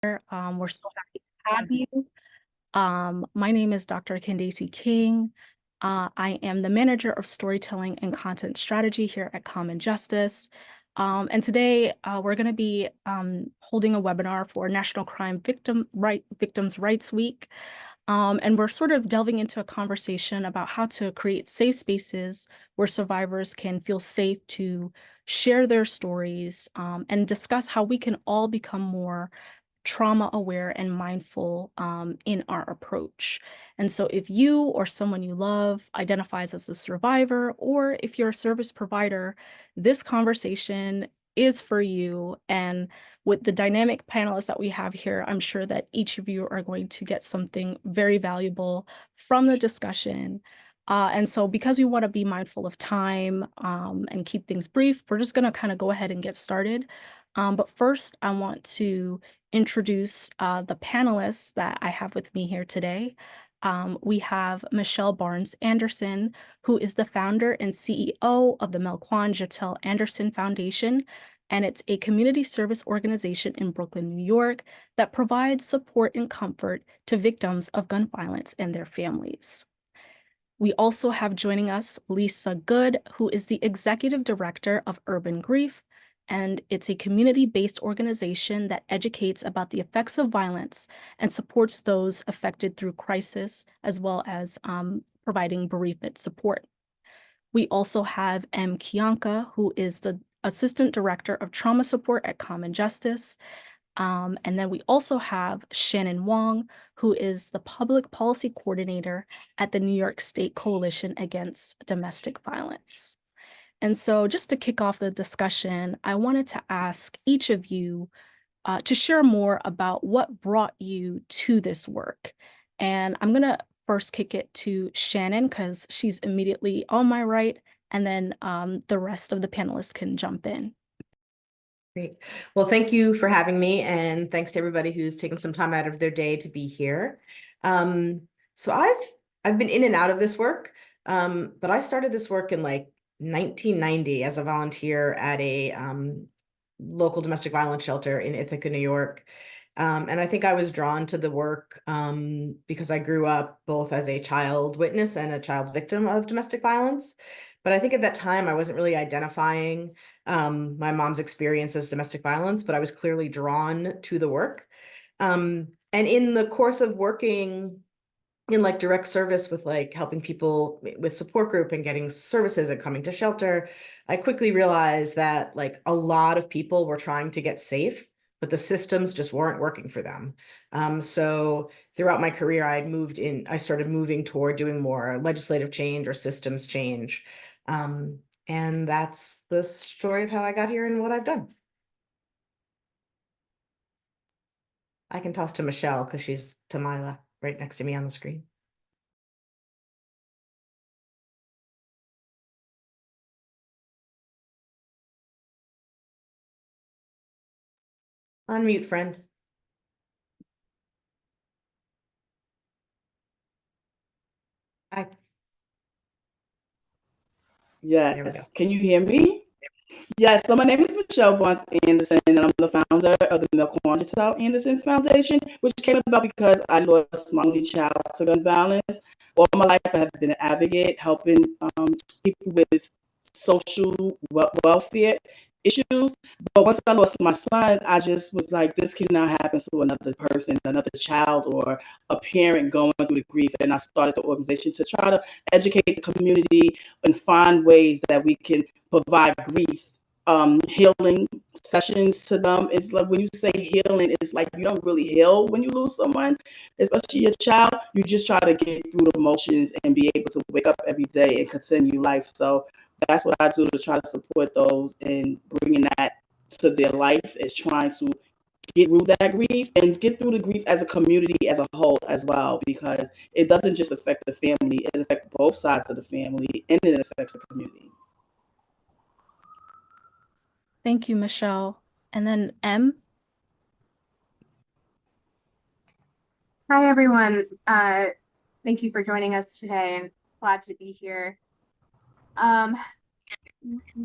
We're so happy to have you. My name is Dr. Candace King. I am the manager of storytelling and content strategy here at Common Justice. And today we're going to be holding a webinar for National Victims' Rights Week. And we're sort of delving into a conversation about how to create safe spaces where survivors can feel safe to share their stories and discuss how we can all become more trauma aware and mindful in our approach. And so if you or someone you love identifies as a survivor, or if you're a service provider, this conversation is for you. And with the dynamic panelists that we have here, I'm sure that each of you are going to get something very valuable from the discussion. And so because we want to be mindful of time and keep things brief, we're just going to kind of go ahead and get started. But first, I want to introduce the panelists that I have with me here today. We have Michelle Barnes Anderson, who is the founder and CEO of the Melquain Jatelle Anderson Foundation, and it's a community service organization in Brooklyn, New York, that provides support and comfort to victims of gun violence and their families. We also have joining us Lisa Good, who is the executive director of Urban Grief, and it's a community-based organization that educates about the effects of violence and supports those affected through crisis, as well as providing bereavement support. We also have Kianka, who is the assistant director of trauma support at Common Justice. And then we also have Shannon Wong, who is the public policy coordinator at the New York State Coalition Against Domestic Violence. And so just to kick off the discussion, I wanted to ask each of you to share more about what brought you to this work. And I'm going to first kick it to Shannon because she's immediately on my right, and then the rest of the panelists can jump in. Great. Well, thank you for having me, and thanks to everybody who's taken some time out of their day to be here. So I've been in and out of this work, but I started this work in like 1990 as a volunteer at a local domestic violence shelter in Ithaca, New York. And I think I was drawn to the work because I grew up both as a child witness and a child victim of domestic violence. But I think at that time I wasn't really identifying my mom's experience as domestic violence, but I was clearly drawn to the work. And in the course of working in like direct service with like helping people with support group and getting services and coming to shelter, I quickly realized that like a lot of people were trying to get safe, but the systems just weren't working for them. So throughout my career, I started moving toward doing more legislative change or systems change. And that's the story of how I got here and what I've done. I can toss to Michelle because she's to my left, right next to me on the screen. Unmute, friend. I There we go. Yes. Can you hear me? Yes. So my name is Michelle Barnes Anderson, and I'm the founder of the Melquain Anderson Foundation, which came about because I lost my only child to gun violence. All my life, I have been an advocate helping people with social welfare issues. But once I lost my son, I just was like, this cannot happen to another person, another child, or a parent going through the grief. And I started the organization to try to educate the community and find ways that we can provide grief healing sessions to them. It's like when you say healing, it's like you don't really heal when you lose someone, especially your child. You just try to get through the emotions and be able to wake up every day and continue life. So that's what I do to try to support those and bringing that to their life, is trying to get through that grief and get through the grief as a community as a whole as well, because it doesn't just affect the family, it affects both sides of the family, and it affects the community. Thank you, Michelle. And then M. Hi, everyone. Thank you for joining us today, and glad to be here.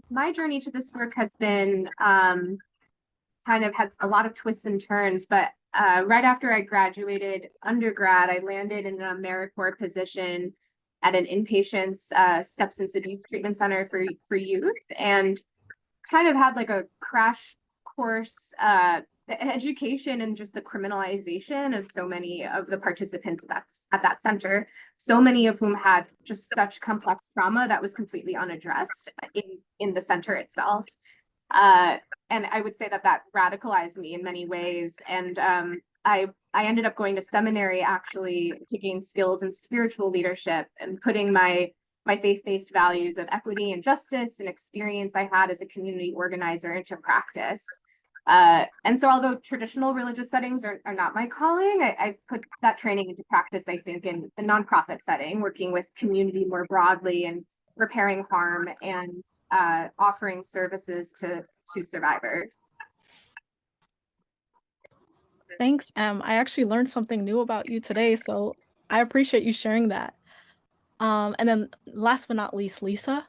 My journey to this work has been kind of had a lot of twists and turns, but right after I graduated undergrad, I landed in an AmeriCorps position at an inpatient substance abuse treatment center for youth, and kind of had like a crash course education and just the criminalization of so many of the participants at that center, so many of whom had just such complex trauma that was completely unaddressed in the center itself. And I would say that radicalized me in many ways. And I ended up going to seminary actually to gain skills in spiritual leadership and putting my faith-based values of equity and justice and experience I had as a community organizer into practice. And so although traditional religious settings are not my calling, I put that training into practice, I think, in the nonprofit setting, working with community more broadly and repairing harm and offering services to survivors. Thanks, Em. I actually learned something new about you today, so I appreciate you sharing that. And then last but not least, Lisa.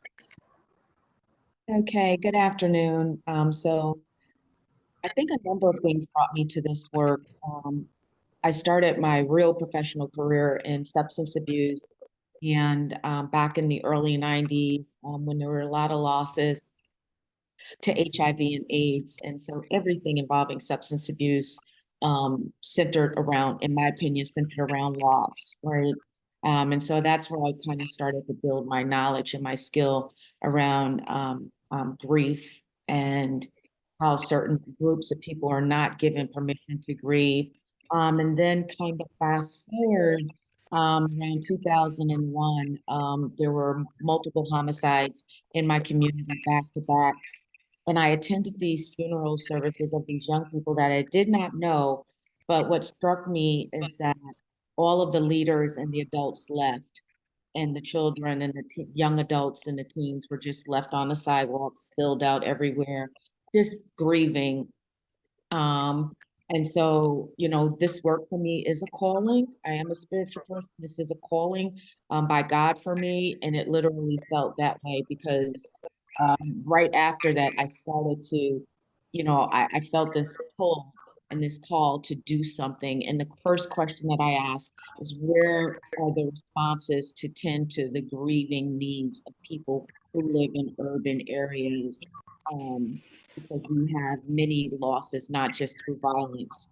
Okay, good afternoon. So I think a number of things brought me to this work. I started my real professional career in substance abuse, and back in the early 90s, when there were a lot of losses to HIV and AIDS. And so everything involving substance abuse centered around, in my opinion, centered around loss, right? And so that's where I kind of started to build my knowledge and my skill around grief and how certain groups of people are not given permission to grieve. And then kind of fast forward around 2001, there were multiple homicides in my community back to back. And I attended these funeral services of these young people that I did not know. But what struck me is that all of the leaders and the adults left, and the children and the young adults and the teens were just left on the sidewalk, spilled out everywhere, just grieving. And so, you know, this work for me is a calling. I am a spiritual person. This is a calling by God for me. And it literally felt that way because right after that, I started to, you know, I felt this pull and this call to do something. And the first question that I asked is, where are the responses to tend to the grieving needs of people who live in urban areas? Because we have many losses, not just through violence,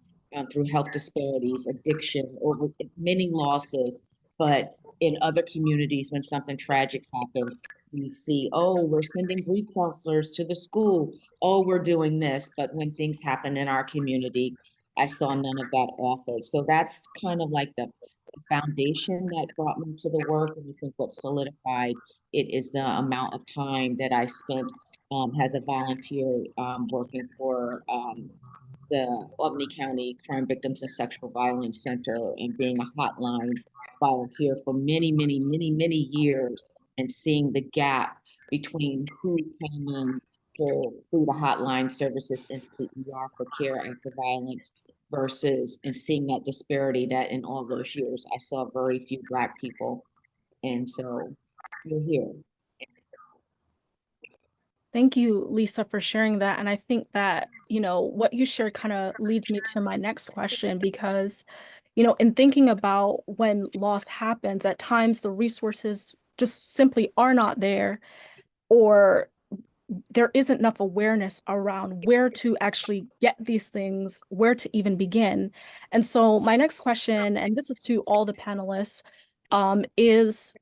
through health disparities, addiction, over many losses, but in other communities, when something tragic happens, we see, oh, we're sending grief counselors to the school. Oh, we're doing this. But when things happen in our community, I saw none of that offered. So that's kind of like the foundation that brought me to the work. And I think what solidified it is the amount of time that I spent as a volunteer working for the Albany County Crime Victims and Sexual Violence Center and being a hotline volunteer for many, many, many, many years, and seeing the gap between who came in through the hotline services into the ER for care after violence versus, and seeing that disparity that in all those years, I saw very few Black people. And so we're here. Thank you, Lisa, for sharing that. And I think that, you know, what you shared kind of leads me to my next question because, you know, in thinking about when loss happens, at times the resources just simply are not there, or there isn't enough awareness around where to actually get these things, where to even begin. And so my next question, and this is to all the panelists, is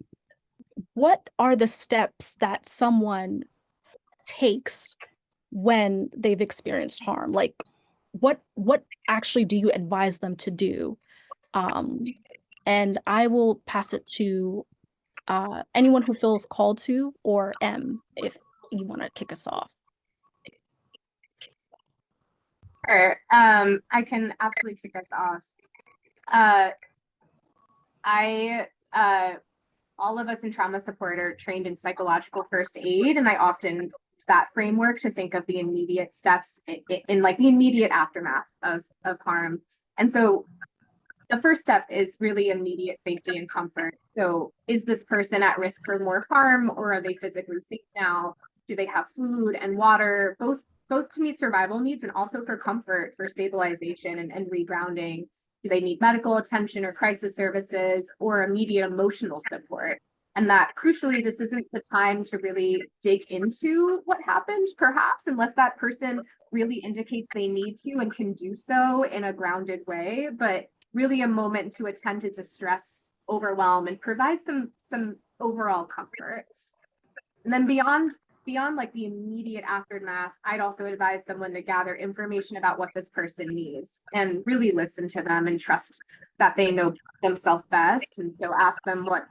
what are the steps that someone takes when they've experienced harm? Like, what actually do you advise them to do? And I will pass it to anyone who feels called to, or M, if you want to kick us off. Sure. I can absolutely kick us off. All of us in trauma support are trained in psychological first aid, and I often use that framework to think of the immediate steps in like the immediate aftermath of harm. And so the first step is really immediate safety and comfort. So is this person at risk for more harm, or are they physically safe now? Do they have food and water, both both to meet survival needs and also for comfort, for stabilization and regrounding. Do they need medical attention or crisis services or immediate emotional support? And that crucially, this isn't the time to really dig into what happened, perhaps, unless that person really indicates they need to and can do so in a grounded way, but really a moment to attend to distress, overwhelm, and provide some overall comfort. And then beyond like the immediate aftermath, I'd also advise someone to gather information about what this person needs and really listen to them and trust that they know themselves best. And so ask them what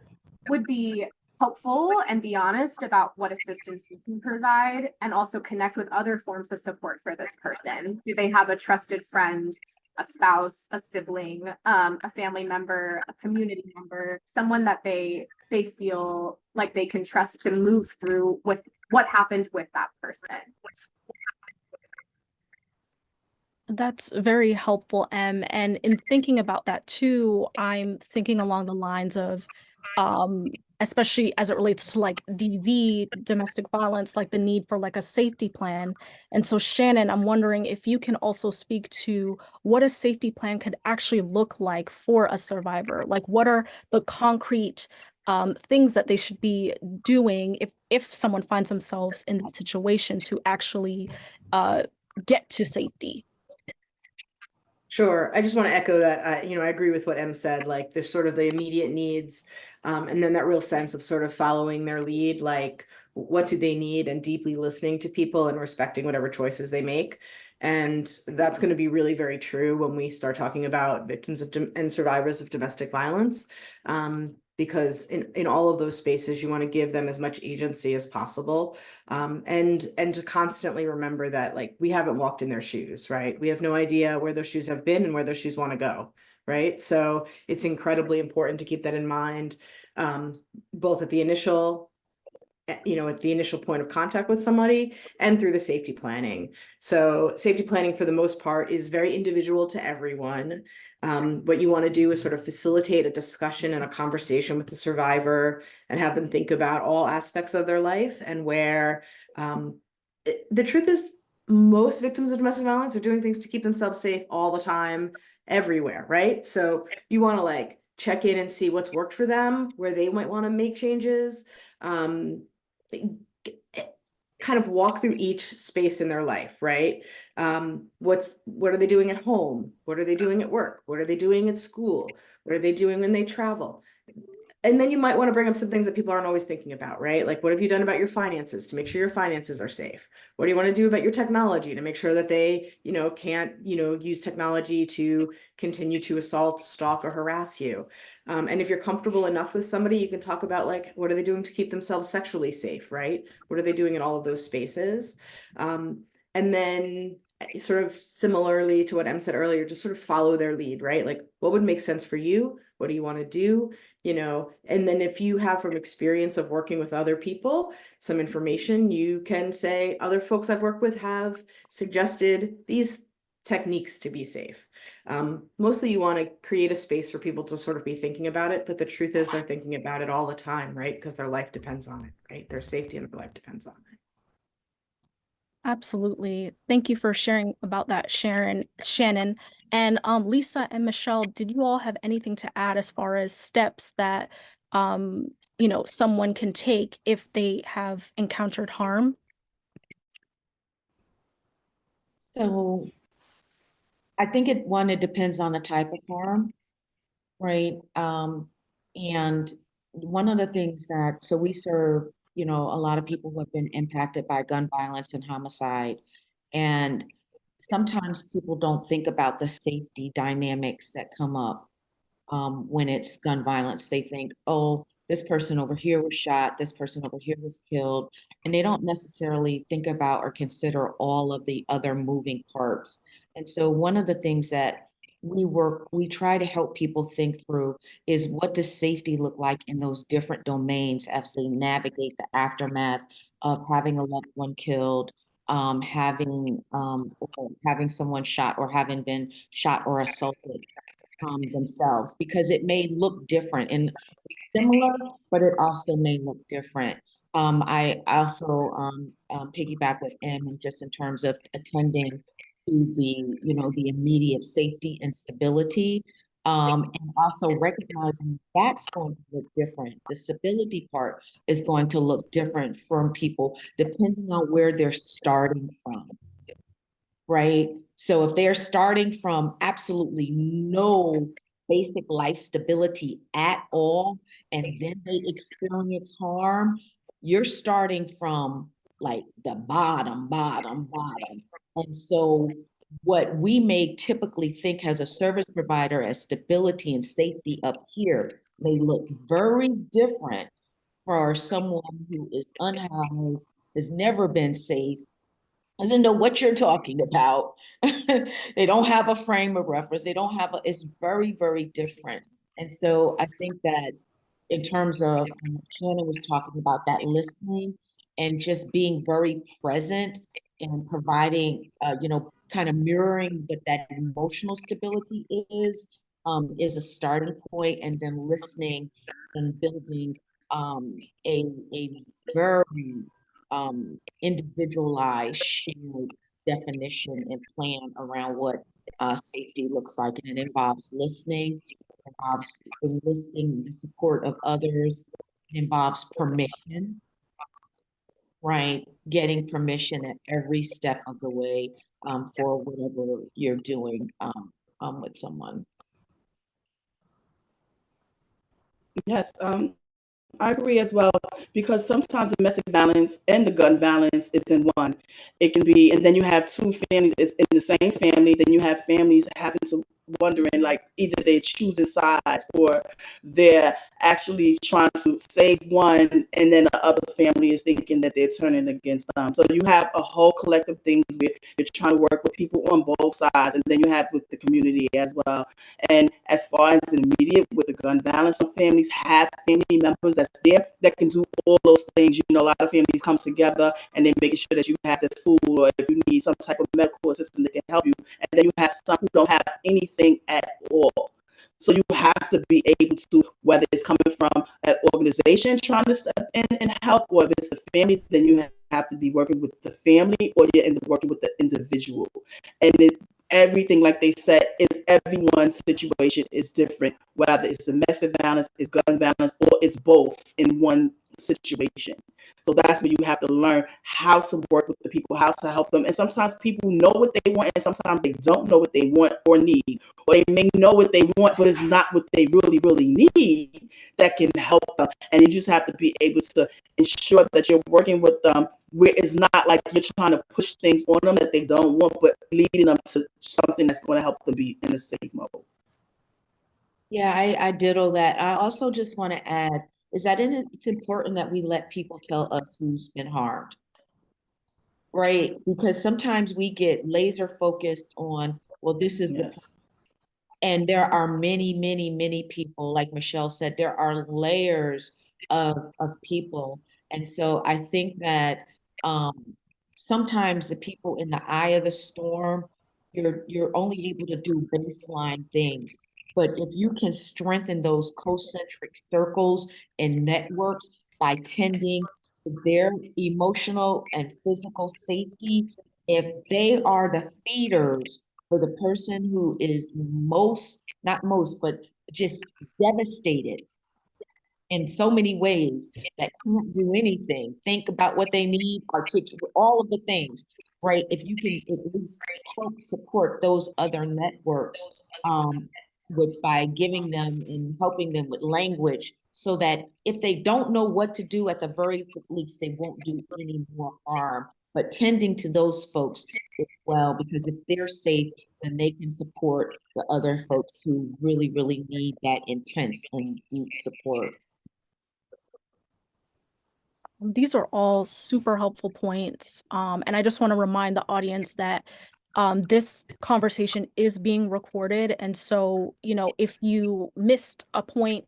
would be helpful and be honest about what assistance you can provide, and also connect with other forms of support for this person. Do they have a trusted friend, a spouse, a sibling, a family member, a community member, someone that they feel like they can trust to move through with what happened with that person? That's very helpful, Em. And in thinking about that too, I'm thinking along the lines of, especially as it relates to like DV, domestic violence, like the need for like a safety plan. And so, Shannon, I'm wondering if you can also speak to what a safety plan could actually look like for a survivor. Like, what are the concrete things that they should be doing if someone finds themselves in that situation to actually get to safety? Sure. I just want to echo that. I agree with what Em said. Like, there's sort of the immediate needs, and then that real sense of sort of following their lead. Like, what do they need, and deeply listening to people and respecting whatever choices they make. And that's going to be really very true when we start talking about victims of and survivors of domestic violence. Because in all of those spaces, you want to give them as much agency as possible. And to constantly remember that, like, we haven't walked in their shoes, right? We have no idea where those shoes have been and where those shoes want to go, right? So it's incredibly important to keep that in mind, both at the initial point of contact with somebody and through the safety planning. So safety planning, for the most part, is very individual to everyone. What you want to do is sort of facilitate a discussion and a conversation with the survivor and have them think about all aspects of their life, and where the truth is, most victims of domestic violence are doing things to keep themselves safe all the time, everywhere, right? So you want to like check in and see what's worked for them, where they might want to make changes, kind of walk through each space in their life, right? What are they doing at home? What are they doing at work? What are they doing at school? What are they doing when they travel? And then you might want to bring up some things that people aren't always thinking about, right? Like, what have you done about your finances to make sure your finances are safe? What do you want to do about your technology to make sure that they, can't, use technology to continue to assault, stalk, or harass you? And if you're comfortable enough with somebody, you can talk about, like, what are they doing to keep themselves sexually safe, right? What are they doing in all of those spaces? And then sort of similarly to what Em said earlier, just sort of follow their lead, right? Like, what would make sense for you? What do you want to do? And then if you have from experience of working with other people, some information, you can say, other folks I've worked with have suggested these techniques to be safe. Mostly you want to create a space for people to sort of be thinking about it, but the truth is they're thinking about it all the time, right? Because their life depends on it, right? Their safety and their life depends on it. Absolutely. Thank you for sharing about that, Shannon. And Lisa and Michelle, did you all have anything to add as far as steps that someone can take if they have encountered harm? So I think it depends on the type of harm, right? And one of the things so we serve, a lot of people who have been impacted by gun violence and homicide. And sometimes people don't think about the safety dynamics that come up when it's gun violence. They think, oh, this person over here was shot, this person over here was killed, and they don't necessarily think about or consider all of the other moving parts. And so one of the things that we try to help people think through is, what does safety look like in those different domains as they navigate the aftermath of having a loved one killed, having someone shot, or having been shot or assaulted themselves, because it may look different and similar, but it also may look different. I also piggyback with M just in terms of attending to the immediate safety and stability, and also recognizing that's going to look different. The stability part is going to look different from people depending on where they're starting from, right? So if they're starting from absolutely no basic life stability at all, and then they experience harm, you're starting from like the bottom. And so what we may typically think as a service provider as stability and safety up here may look very different for someone who is unhoused, has never been safe, doesn't know what you're talking about. They don't have a frame of reference. They don't have it's very, very different. And so I think that in terms of Shannon was talking about that listening and just being very present and providing, kind of mirroring what that emotional stability is a starting point, and then listening and building a very individualized, shared definition and plan around what safety looks like. And it involves listening, it involves enlisting the support of others, it involves permission, right? Getting permission at every step of the way for whatever you're doing with someone. Yes, I agree as well, because sometimes the domestic violence and the gun violence is in one. It can be, and then you have two families it's in the same family. Then you have families having to wondering, like, either they're choosing sides or they're actually trying to save one, and then the other family is thinking that they're turning against them. So you have a whole collective things where you're trying to work with people on both sides, and then you have with the community as well. And as far as the immediate with the gun violence, some families have family members that's there that can do all those things. You know, a lot of families come together and they're making sure that you have the food, or if you need some type of medical assistance that can help you. And then you have some who don't have anything at all. So you have to be able to, whether it's coming from an organization trying to step in and help, or if it's a family, then you have to be working with the family, or you're working with the individual. And everything, like they said, is everyone's situation is different, whether it's domestic violence, it's gun violence, or it's both in one situation. So that's where you have to learn how to work with the people, how to help them. And sometimes people know what they want, and sometimes they don't know what they want or need, or they may know what they want, but it's not what they really, really need that can help them. And you just have to be able to ensure that you're working with them where it's not like you're trying to push things on them that they don't want, but leading them to something that's going to help them be in a safe mode. Yeah, I ditto that. I also just want to add is that it's important that we let people tell us who's been harmed, right? Because sometimes we get laser focused on, well, this is the, Yes. and there are many people, like Michelle said, there are layers of people. And so I think that sometimes the people in the eye of the storm, you're only able to do baseline things. But if you can strengthen those concentric circles and networks by tending to their emotional and physical safety, if they are the feeders for the person who is not most, but just devastated in so many ways that can't do anything, think about what they need, articulate all of the things, right? If you can at least help support those other networks by giving them and helping them with language, so that if they don't know what to do, at the very least, they won't do any more harm. But tending to those folks as well, because if they're safe, then they can support the other folks who really, really need that intense and deep support. These are all super helpful points. And I just want to remind the audience that this conversation is being recorded. And so, if you missed a point,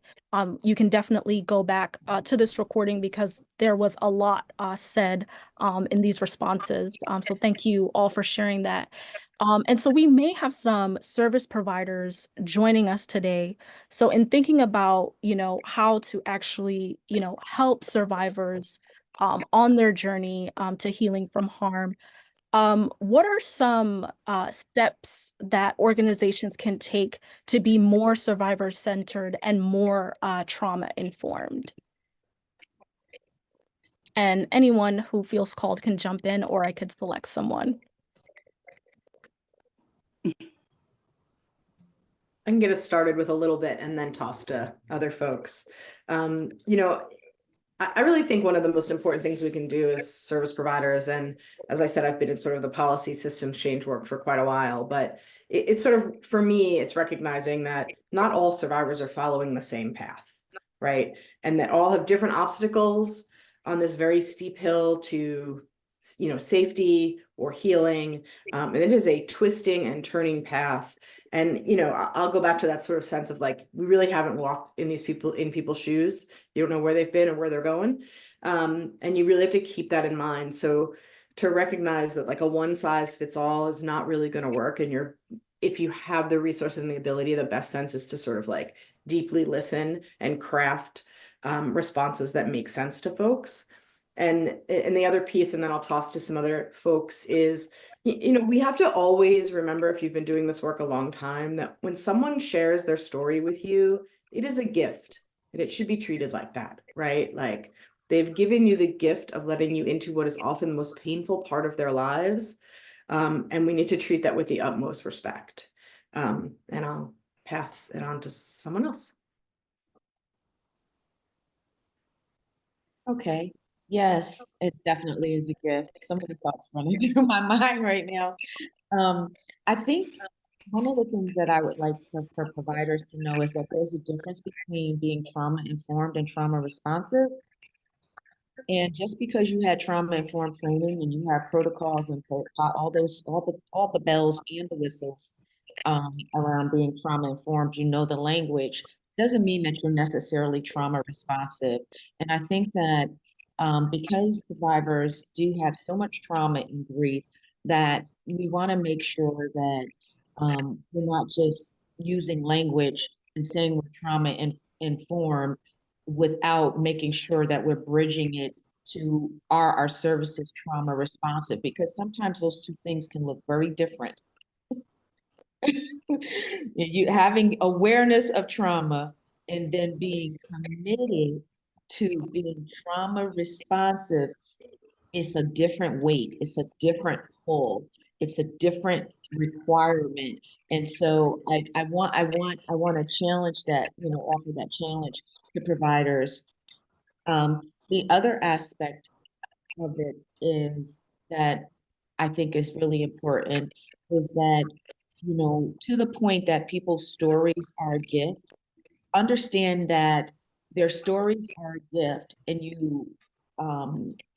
you can definitely go back to this recording, because there was a lot said in these responses. So thank you all for sharing that. And so we may have some service providers joining us today. So in thinking about, how to actually, help survivors on their journey to healing from harm. What are some steps that organizations can take to be more survivor-centered and more trauma-informed? And anyone who feels called can jump in, or I could select someone. I can get us started with a little bit and then toss to other folks. You know, I really think one of the most important things we can do as service providers, and as I said, I've been in sort of the policy systems change work for quite a while, but it's sort of, for me, it's recognizing that not all survivors are following the same path, right? And that all have different obstacles on this very steep hill to, you know, safety or healing. And it is a twisting and turning path. And, you know, I'll go back to that sort of sense of like, we really haven't walked in people's shoes. You don't know where they've been or where they're going. And you really have to keep that in mind. So to recognize that like a one size fits all is not really going to work. And if you have the resources and the ability, the best sense is to sort of like deeply listen and craft responses that make sense to folks. And the other piece, and then I'll toss to some other folks, is, you know, we have to always remember, if you've been doing this work a long time, that when someone shares their story with you, it is a gift and it should be treated like that, right? Like they've given you the gift of letting you into what is often the most painful part of their lives. And we need to treat that with the utmost respect. And I'll pass it on to someone else. Okay. Yes, it definitely is a gift. So many thoughts running through my mind right now. I think one of the things that I would like for providers to know is that there's a difference between being trauma informed and trauma responsive. And just because you had trauma informed training and you have protocols and all the bells and the whistles around being trauma informed, you know the language, doesn't mean that you're necessarily trauma responsive. And I think that because survivors do have so much trauma and grief, that we want to make sure that we're not just using language and saying we're trauma informed without making sure that we're bridging it to our services trauma responsive, because sometimes those two things can look very different. You having awareness of trauma and then being committed to being trauma responsive, it's a different weight, it's a different pull, it's a different requirement. And so I want to challenge that, you know, offer that challenge to providers. The other aspect of it is that I think is really important is that, you know, to the point that people's stories are a gift, understand that their stories are a gift, and you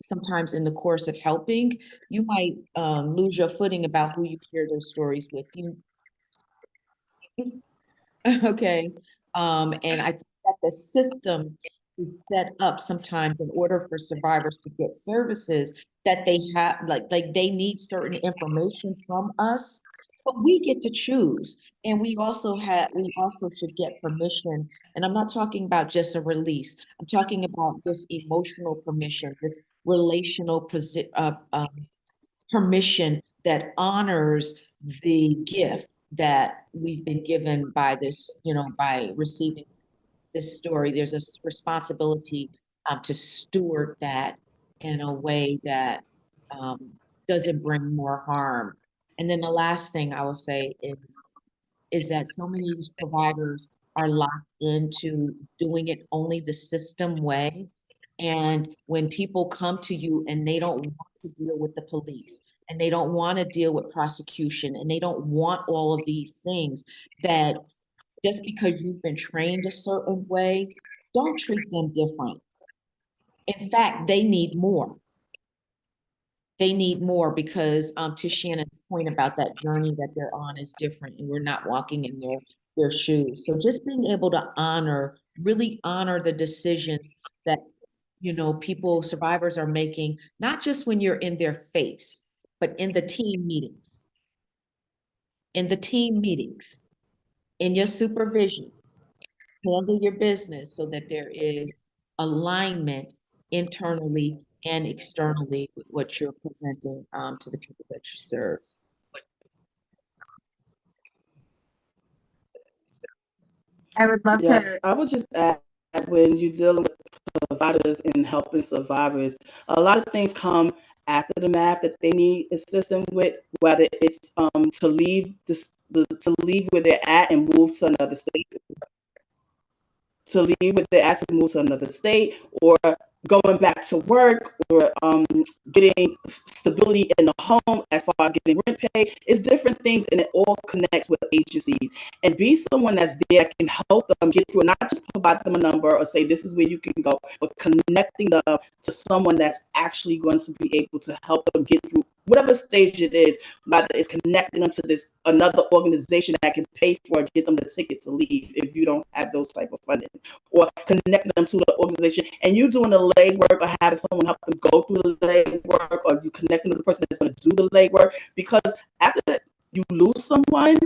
sometimes in the course of helping, you might lose your footing about who you share those stories with. You okay. And I think that the system is set up sometimes in order for survivors to get services that they have, like they need certain information from us, but we get to choose. And we also should get permission. And I'm not talking about just a release. I'm talking about this emotional permission, this relational permission that honors the gift that we've been given by this, you know, by receiving this story. There's a responsibility to steward that in a way that doesn't bring more harm. And then the last thing I will say is that so many providers are locked into doing it only the system way. And when people come to you and they don't want to deal with the police and they don't want to deal with prosecution and they don't want all of these things, that just because you've been trained a certain way, don't treat them different. In fact, they need more. They need more because to Shannon's point about that journey that they're on is different and we're not walking in their shoes. So just being able to really honor the decisions that, you know, survivors are making, not just when you're in their face, but in the team meetings, in your supervision. Handle your business so that there is alignment internally and externally what you're presenting to the people that you serve. I would love Yes, to. I would just add when you're dealing with providers and helping survivors, a lot of things come after the math that they need assistance with, whether it's to leave to leave where they're at and move to another state, to leave with the access to move to another state, or going back to work, or getting stability in the home as far as getting rent pay. It's different things, and it all connects with agencies. And be someone that's there that can help them get through, not just provide them a number or say this is where you can go, but connecting them to someone that's actually going to be able to help them get through whatever stage it is, whether it's connecting them to this another organization that can pay for it, get them the ticket to leave if you don't have those type of funding, or connecting them to the organization and you doing the legwork, or having someone help them go through the legwork, or you connecting to the person that's going to do the legwork. Because after you lose someone,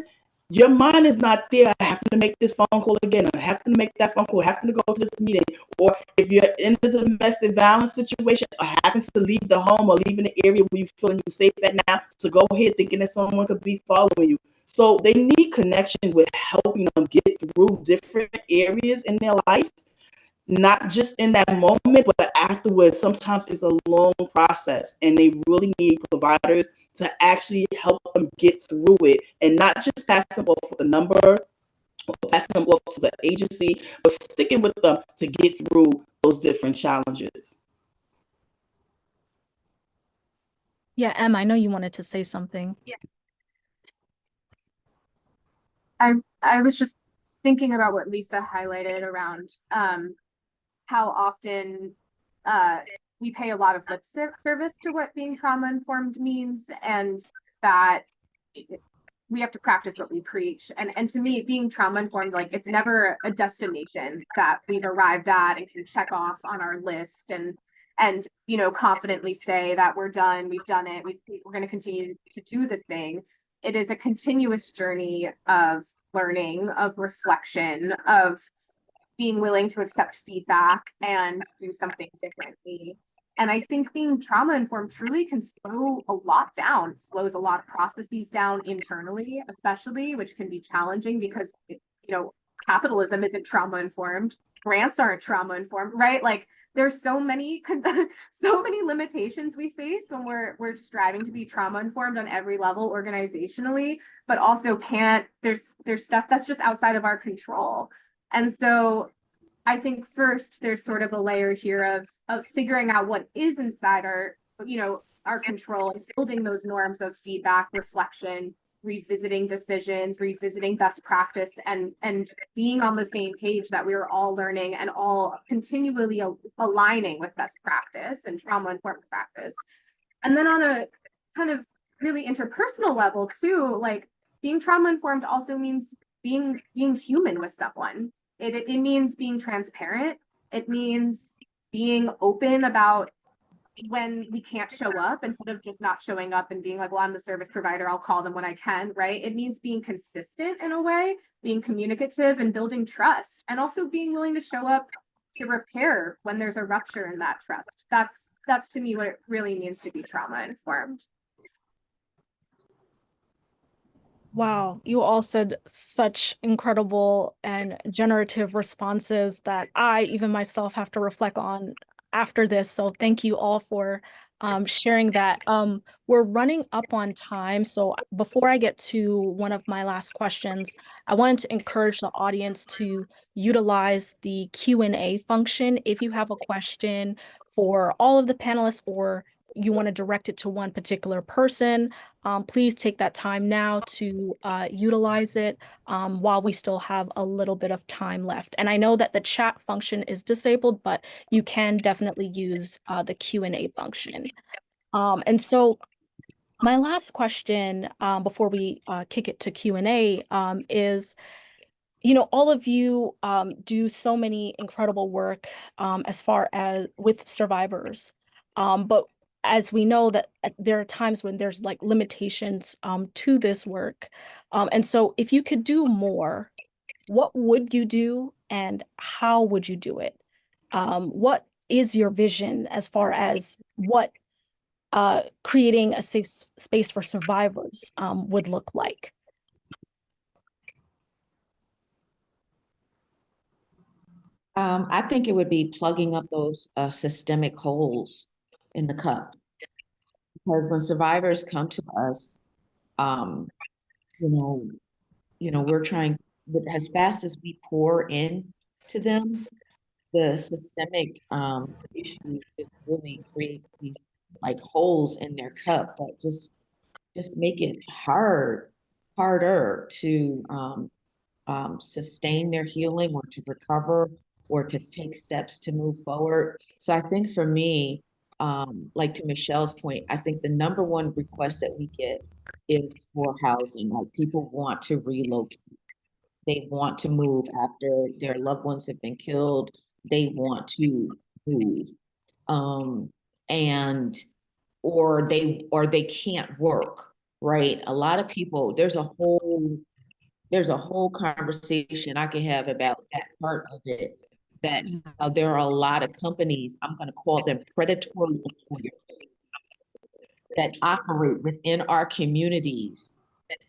your mind is not there. I have to make this phone call again. I have to make that phone call. I have to go to this meeting. Or if you're in a domestic violence situation, or happen to leave the home or leaving the area where you feeling you safe at now, to go ahead thinking that someone could be following you. So they need connections with helping them get through different areas in their life, not just in that moment, but afterwards. Sometimes it's a long process, and they really need providers to actually help them get through it, and not just pass them off with a number or pass them off to the agency, but sticking with them to get through those different challenges. Yeah, Em, I know you wanted to say something. I was just thinking about what Lisa highlighted around how often we pay a lot of lip service to what being trauma informed means, and that we have to practice what we preach. And to me, being trauma informed, like, it's never a destination that we've arrived at and can check off on our list and you know, confidently say that we're done, we've done it, we're going to continue to do the thing. It is a continuous journey of learning, of reflection, of being willing to accept feedback and do something differently. And I think being trauma informed truly can slow a lot down. It slows a lot of processes down internally, especially, which can be challenging because, you know, capitalism isn't trauma informed. Grants aren't trauma informed, right? Like, there's so many so many limitations we face when we're striving to be trauma informed on every level organizationally, but also can't, there's stuff that's just outside of our control. And so I think first there's sort of a layer here of figuring out what is inside our, you know, our control, and building those norms of feedback, reflection, revisiting decisions, revisiting best practice, and being on the same page that we are all learning and all continually aligning with best practice and trauma informed practice. And then on a kind of really interpersonal level too, like, being trauma informed also means being human with someone. It means being transparent. It means being open about when we can't show up, instead of just not showing up and being like, well, I'm the service provider, I'll call them when I can, right? It means being consistent in a way, being communicative and building trust, and also being willing to show up to repair when there's a rupture in that trust. That's to me what it really means to be trauma informed. Wow, you all said such incredible and generative responses that I, even myself, have to reflect on after this. So thank you all for sharing that. We're running up on time. So before I get to one of my last questions, I wanted to encourage the audience to utilize the Q&A function. If you have a question for all of the panelists, or you want to direct it to one particular person, please take that time now to utilize it while we still have a little bit of time left. And I know that the chat function is disabled, but you can definitely use the Q&A function. And so my last question before we kick it to Q&A is, you know, all of you do so many incredible work as far as with survivors. But as we know that there are times when there's like limitations to this work. And so if you could do more, what would you do and how would you do it? What is your vision as far as what creating a safe space for survivors would look like? I think it would be plugging up those systemic holes in the cup. Because when survivors come to us, um, you know, we're trying, but as fast as we pour in to them, the systemic issues just really create these like holes in their cup that just make it harder to sustain their healing or to recover or to take steps to move forward. So I think for me, like to Michelle's point, I think the number one request that we get is for housing. Like people want to relocate. They want to move after their loved ones have been killed. They want to move. And or they can't work, right? A lot of people, there's a whole conversation I can have about that part of it, that there are a lot of companies, I'm going to call them predatory employers, that operate within our communities.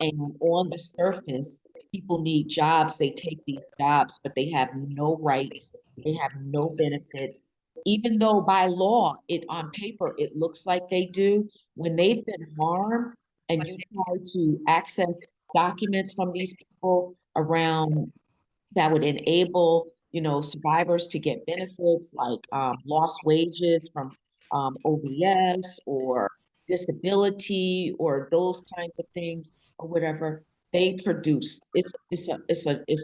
And on the surface, people need jobs. They take these jobs, but they have no rights. They have no benefits. Even though by law, it on paper, it looks like they do. When they've been harmed and you try to access documents from these people around that would enable, survivors to get benefits like lost wages from OVS or disability or those kinds of things or whatever they produce. It's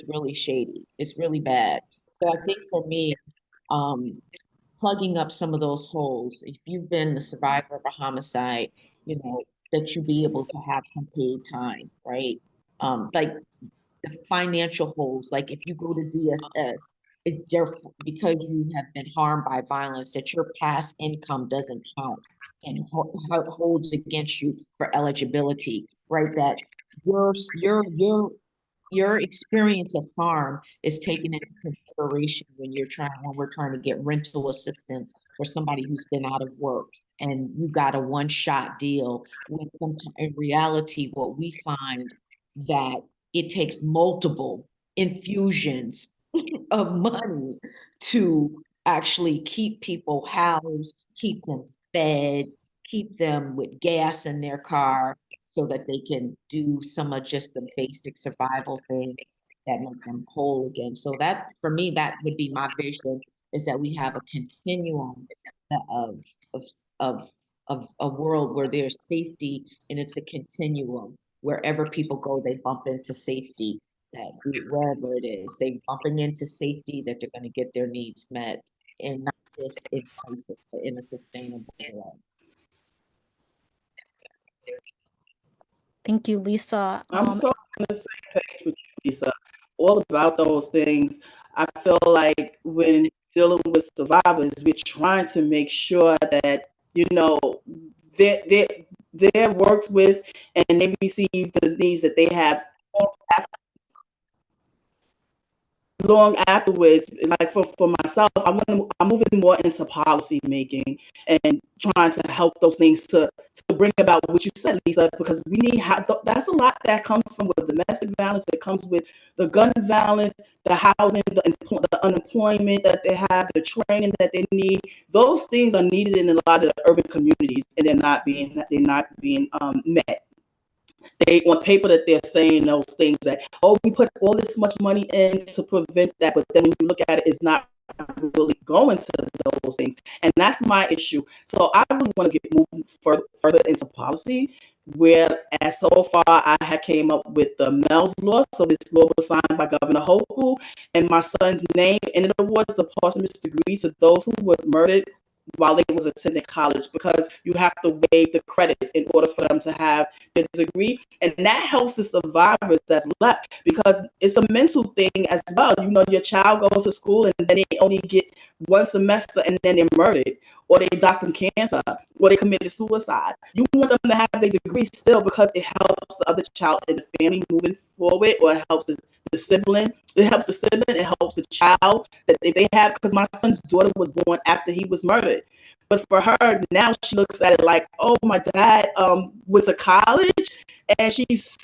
really shady. It's really bad. So I think for me, um, plugging up some of those holes, if you've been the survivor of a homicide, that you be able to have some paid time, right? Like the financial holes, like if you go to DSS, because you have been harmed by violence, that your past income doesn't count and holds against you for eligibility, right? That your experience of harm is taken into consideration when we're trying to get rental assistance for somebody who's been out of work and you got a one-shot deal. When in reality, what we find that it takes multiple infusions of money to actually keep people housed, keep them fed, keep them with gas in their car so that they can do some of just the basic survival things that make them whole again. So that, for me, that would be my vision, is that we have a continuum of, of, of, of a world where there's safety, and it's a continuum. Wherever people go, they bump into safety, that wherever it is, they bumping into safety, that they're going to get their needs met, and not just in crisis, but in a sustainable way. Thank you, Lisa. I'm so on the same page with you, Lisa. All about those things. I feel like when dealing with survivors, we're trying to make sure that, they're worked with and they receive the needs that they have long afterwards. Like for myself, I'm moving more into policy making and trying to help those things to bring about what you said, Lisa, because we need that's a lot that comes from with domestic violence, that comes with the gun violence, the housing, the unemployment that they have, the training that they need. Those things are needed in a lot of the urban communities, and they're not being met. They on paper that they're saying those things, that, oh, we put all this much money in to prevent that, but then when you look at it, it's not really going to those things. And that's my issue. So I really want to get moving further into policy, where as so far I had came up with the Mel's law. So this law was signed by Governor Hochul and my son's name, and it awards the posthumous degree to those who were murdered while they was attending college, because you have to waive the credits in order for them to have the degree. And that helps the survivors that's left, because it's a mental thing as well. Your child goes to school and then they only get one semester and then they're murdered, or they die from cancer, or they committed suicide. You want them to have their degree still, because it helps the other child in the family moving forward, or it helps the the sibling. It helps the sibling. It helps the child that they have. Because my son's daughter was born after he was murdered. But for her now, she looks at it like, oh, my dad went to college, and she's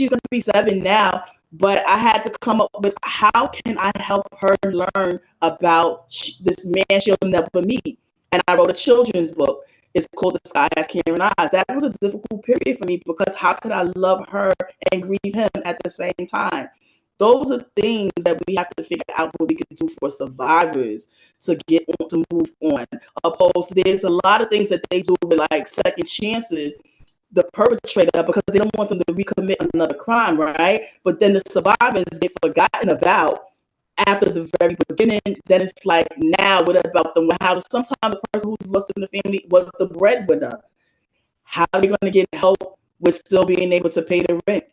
gonna be 7 now. But I had to come up with how can I help her learn about this man she'll never meet. And I wrote a children's book. It's called The Sky Has Caring Eyes. That was a difficult period for me because how could I love her and grieve him at the same time? Those are things that we have to figure out what we can do for survivors to get on, to move on. Opposed to there's a lot of things that they do with like second chances, the perpetrator, because they don't want them to recommit another crime, right? But then the survivors get forgotten about after the very beginning. Then it's like, now what about them? How sometimes the person who's lost in the family was the breadwinner. How are they going to get help with still being able to pay the rent?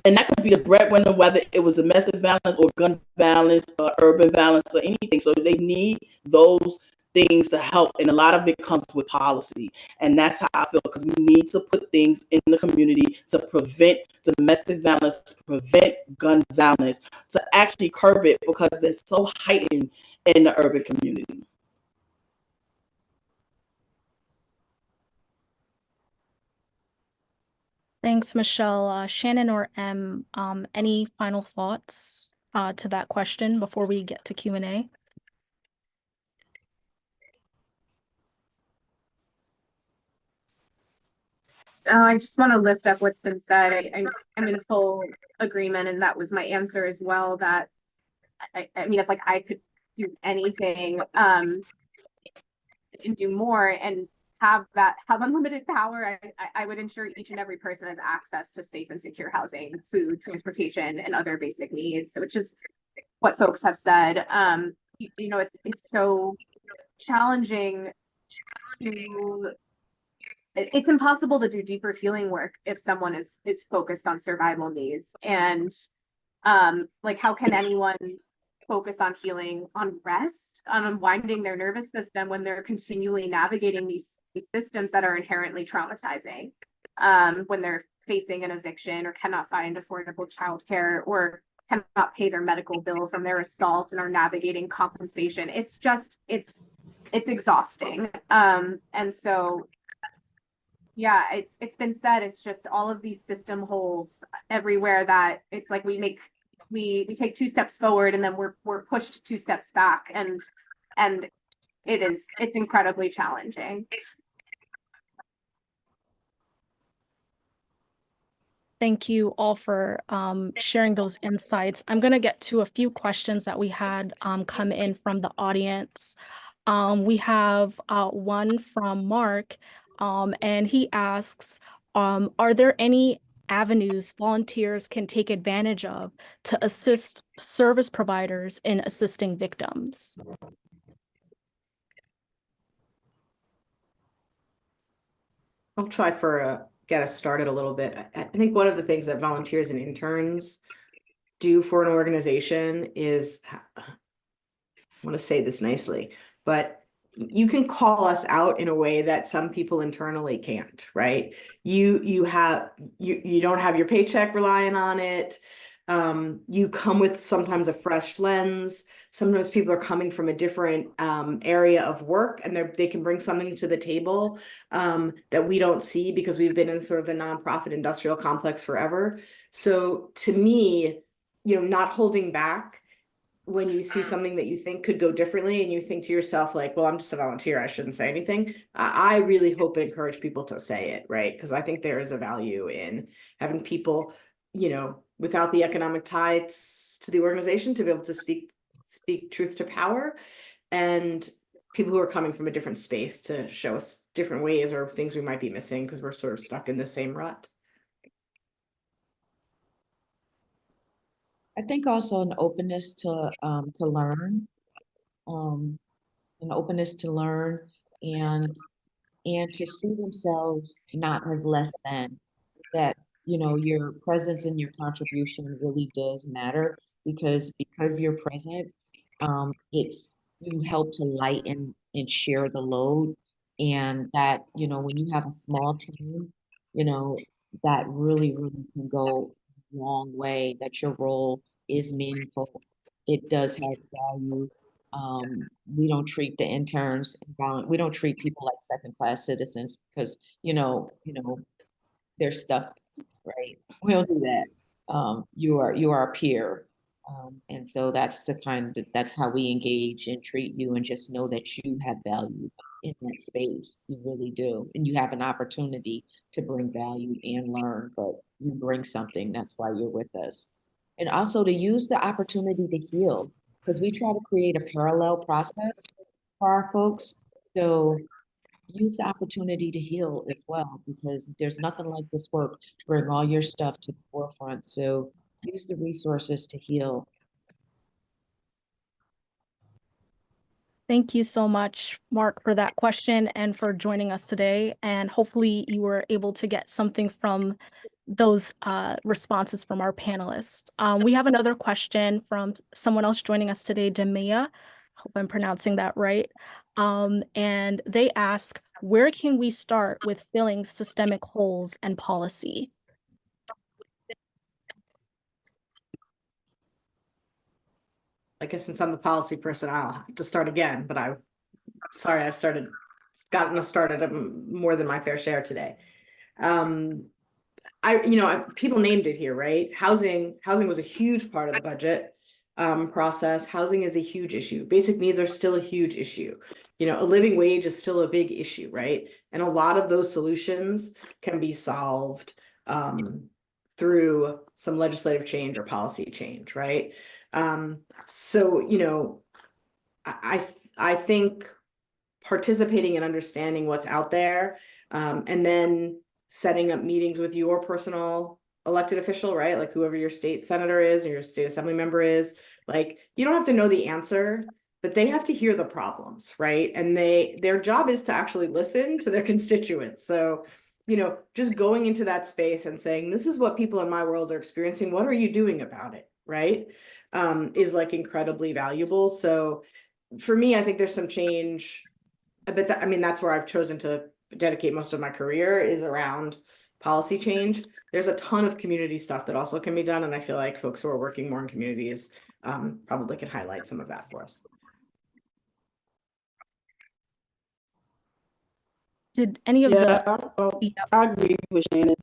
And that could be the breadwinner, whether it was domestic violence or gun violence or urban violence or anything. So they need those things to help. And a lot of it comes with policy. And that's how I feel, because we need to put things in the community to prevent domestic violence, to prevent gun violence, to actually curb it, because it's so heightened in the urban community. Thanks, Michelle. Shannon or M, any final thoughts to that question before we get to Q&A? I just want to lift up what's been said. I'm in full agreement, and that was my answer as well. That I mean, if like I could do anything and do more and have unlimited power, I would ensure each and every person has access to safe and secure housing, food, transportation, and other basic needs, which is what folks have said. You know, it's so challenging to it's impossible to do deeper healing work if someone is focused on survival needs. And like, how can anyone focus on healing, on rest, on unwinding their nervous system when they're continually navigating these systems that are inherently traumatizing, when they're facing an eviction or cannot find affordable childcare or cannot pay their medical bill from their assault and are navigating compensation. It's exhausting. And so yeah, it's been said, it's just all of these system holes everywhere that it's like we take 2 steps forward and then we're pushed 2 steps back, and it's incredibly challenging. Thank you all for sharing those insights. I'm going to get to a few questions that we had come in from the audience. We have one from Mark, and he asks, are there any avenues volunteers can take advantage of to assist service providers in assisting victims? I'll try get us started a little bit. I think one of the things that volunteers and interns do for an organization is, I want to say this nicely, but you can call us out in a way that some people internally can't, right? You don't have your paycheck relying on it. You come with sometimes a fresh lens. Sometimes people are coming from a different area of work, and they can bring something to the table that we don't see because we've been in sort of the nonprofit industrial complex forever. So to me, not holding back when you see something that you think could go differently and you think to yourself, like, well, I'm just a volunteer, I shouldn't say anything. I really hope and encourage people to say it, right? Because I think there is a value in having people, without the economic ties to the organization, to be able to speak truth to power, and people who are coming from a different space to show us different ways or things we might be missing because we're sort of stuck in the same rut. I think also an openness to learn, an openness to learn and to see themselves not as less than, that your presence and your contribution really does matter, because you're present, it's you help to lighten and share the load, and that when you have a small team, that really can go a long way, that your role is meaningful. It does have value. We don't treat the interns, we don't treat people like second-class citizens because, there's stuff, right? We don't do that. You are a peer. And so that's how we engage and treat you, and just know that you have value in that space. You really do. And you have an opportunity to bring value and learn, but you bring something. That's why you're with us. And also to use the opportunity to heal, because we try to create a parallel process for our folks. So use the opportunity to heal as well, because there's nothing like this work to bring all your stuff to the forefront. So use the resources to heal. Thank you so much, Mark, for that question and for joining us today. And hopefully you were able to get something from those responses from our panelists. We have another question from someone else joining us today, Demea. Hope I'm pronouncing that right. And they ask, where can we start with filling systemic holes and policy? I guess since I'm the policy person, I'll have to start again, but I'm sorry, I've gotten us started more than my fair share today. People named it here, right? Housing was a huge part of the budget process. Housing is a huge issue. Basic needs are still a huge issue. A living wage is still a big issue, right? And a lot of those solutions can be solved through some legislative change or policy change, right? So, I think participating and understanding what's out there, and then setting up meetings with your personal elected official, right? Like whoever your state senator is or your state assembly member is, like, you don't have to know the answer, but they have to hear the problems, right? And their job is to actually listen to their constituents. So, just going into that space and saying, this is what people in my world are experiencing. What are you doing about it? Right? Is like incredibly valuable. So for me, I think there's some change. But that's where I've chosen to dedicate most of my career, is around policy change. There's a ton of community stuff that also can be done. And I feel like folks who are working more in communities probably could highlight some of that for us. Did any of I agree with Shannon.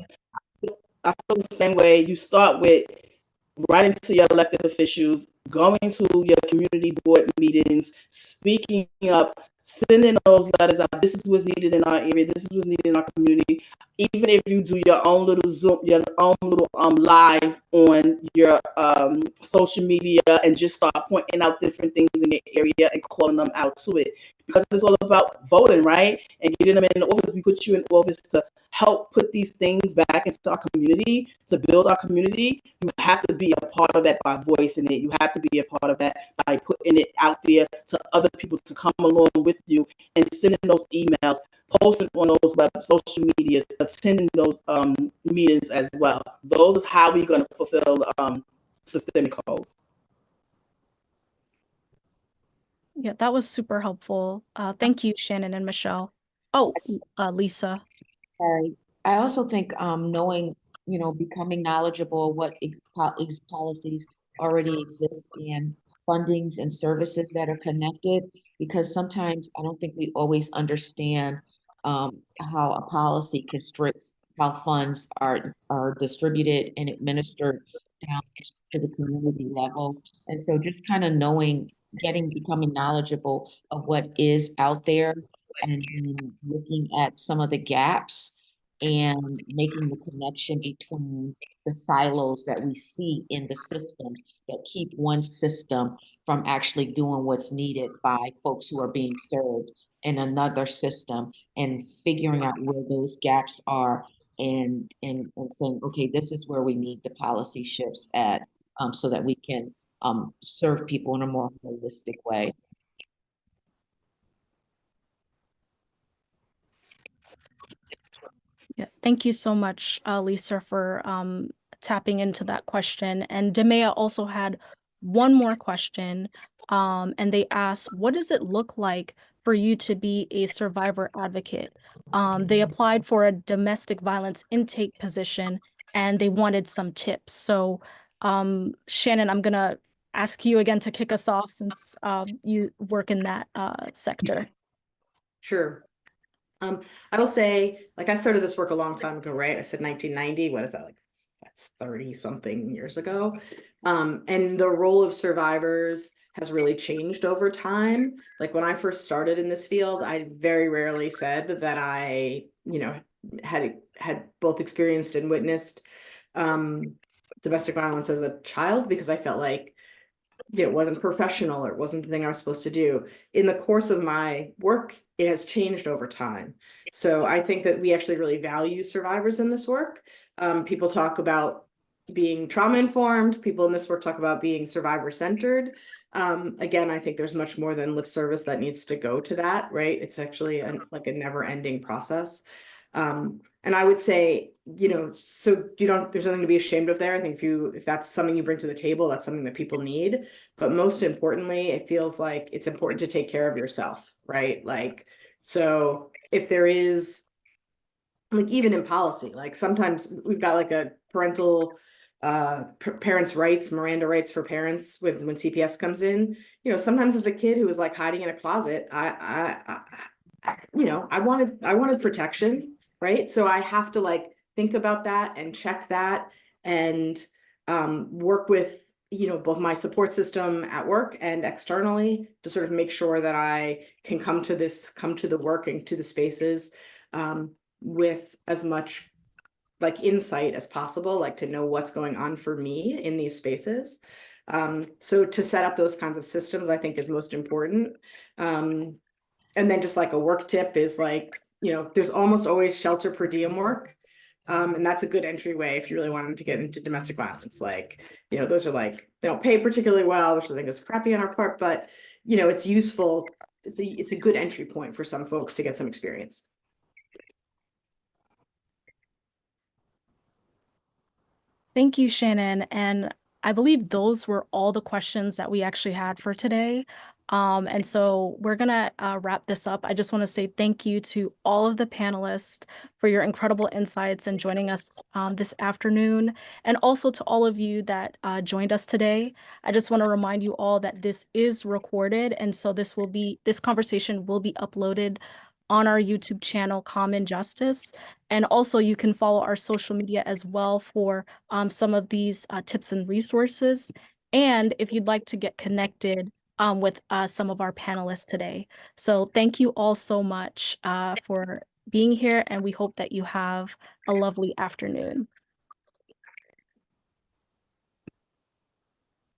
I feel the same way. You start with writing to your elected officials, going to your community board meetings, speaking up, sending those letters out. This is what's needed in our area. This is what's needed in our community. Even if you do your own little Zoom, your own little live on your social media, and just start pointing out different things in the area and calling them out to it, because it's all about voting, right? And getting them in office. We put you in office to help put these things back into our community, to build our community. You have to be a part of that by voicing it. You have to be a part of that by putting it out there to other people to come along with you, and sending those emails, posting on those social medias, attending those meetings as well. Those is how we're going to fulfill systemic goals. Yeah, that was super helpful. Thank you, Shannon and Michelle. Oh, Lisa. Sorry. I also think knowing, becoming knowledgeable what policies already exist, and fundings and services that are connected, because sometimes I don't think we always understand how a policy constricts how funds are distributed and administered down to the community level. And so just kind of becoming knowledgeable of what is out there, and then looking at some of the gaps and making the connection between the silos that we see in the systems that keep one system from actually doing what's needed by folks who are being served in another system, and figuring out where those gaps are, and saying, okay, this is where we need the policy shifts at, so that we can serve people in a more holistic way. Yeah, thank you so much, Lisa, for tapping into that question. And Demea also had one more question, and they asked, what does it look like for you to be a survivor advocate? They applied for a domestic violence intake position, and they wanted some tips. So Shannon, I'm gonna ask you again to kick us off since you work in that sector. Sure. I will say, like, I started this work a long time ago, right? I said 1990. What is that, like? That's 30 something years ago. And the role of survivors has really changed over time. Like, when I first started in this field, I very rarely said that I, had both experienced and witnessed domestic violence as a child, because I felt like it wasn't professional, or it wasn't the thing I was supposed to do. In the course of my work, it has changed over time. So I think that we actually really value survivors in this work. People talk about being trauma informed. People in this work talk about being survivor centered. Again, I think there's much more than lip service that needs to go to that, right? It's actually like a never ending process. And I would say, so there's nothing to be ashamed of there. I think if that's something you bring to the table, that's something that people need. But most importantly, it feels like it's important to take care of yourself, right? Like, so if there is, like, even in policy, like, sometimes we've got like a parental parents' rights, Miranda rights for parents when CPS comes in. Sometimes as a kid who was like hiding in a closet, I wanted protection, right? So I have to like think about that and check that, and work with both my support system at work and externally to sort of make sure that I can come to the work and to the spaces with as much like insight as possible, like to know what's going on for me in these spaces. So to set up those kinds of systems, I think, is most important. And then just like a work tip is like, there's almost always shelter per diem work. And that's a good entryway if you really wanted to get into domestic violence. Like, those are like, they don't pay particularly well, which I think is crappy on our part, but it's useful. It's a good entry point for some folks to get some experience. Thank you, Shannon. And I believe those were all the questions that we actually had for today. And so we're going to wrap this up. I just want to say thank you to all of the panelists for your incredible insights and joining us this afternoon, and also to all of you that joined us today. I just want to remind you all that this is recorded, and so this conversation will be uploaded on our YouTube channel, Common Justice. And also you can follow our social media as well for some of these tips and resources. And if you'd like to get connected with some of our panelists today. So thank you all so much for being here, and we hope that you have a lovely afternoon.